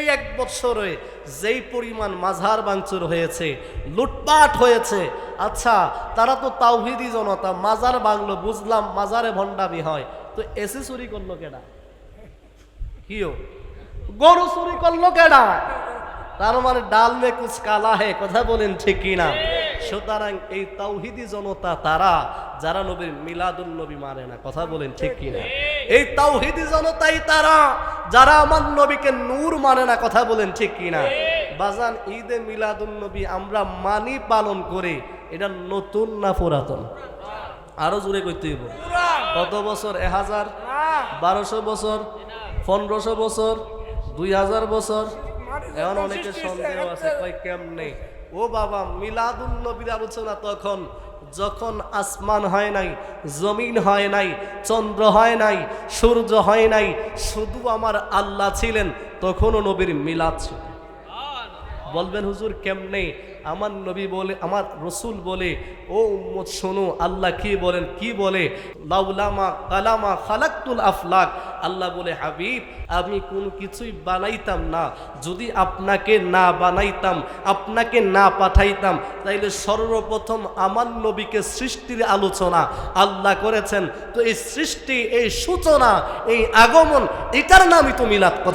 এই এক বছরে যেই পরিমাণ মাঝার ভাঙচুর হয়েছে, লুটপাট হয়েছে, আচ্ছা তারা তো তাওহীদি জনতা, মাজার ভাঙলো বুঝলাম, মাজারে ভণ্ডামি হয়, তো এসি চুরি করলো কেডা? কিও গরু চুরি করলো কেডা? তার মানে ডাল মে কুছ কালা হে, কথা বলেন ঠিক কিনা? সুতরাং এই তাওহীদি জনতা তারা যারা নবীর মিলাদুন নবী মানে না, কথা বলেন ঠিক কিনা? এই তাওহীদি জনতাই তারা যারা আমার নবীকে নূর মানে না, কথা বলেন ঠিক কিনা? বাজান, ঈদে মিলাদুন নবী আমরা মানি, পালন করে, এটা নতুন না পুরাতন? আরো জোরে কইতে হইব। কত বছর? 1000, 1200 বছর, 1500 বছর, 2000 বছর? এখন অনেকের সন্দেহ আছে, কই কেমনে? ও বাবা, মিলাদুন নবীর আলোচনা তখন যখন আসমান হয় নাই, জমিন হয় নাই, চন্দ্র হয় নাই, সূর্য হয় নাই, শুধু আমার আল্লাহ ছিলেন, তখনও নবীর মিলাদ ছিল। বলবেন হুজুর কেমনে? আমার নবী বলে, আমার রসুল বলে, ও উম্মত শোনো আল্লাহ কি বলেন, কি বলে? লাউলামা কালামা খালাকতুল আফলাক, আল্লাহ বলে হাবিব আমি কোনো কিছুই বানাইতাম না যদি আপনাকে না বানাইতাম, আপনাকে না পাঠাইতাম। তাইলে সর্বপ্রথম আমার নবীকে সৃষ্টির আলোচনা আল্লাহ করেছেন, তো এই সৃষ্টি, এই সূচনা, এই আগমন, এটার নামই তো মিলাদ।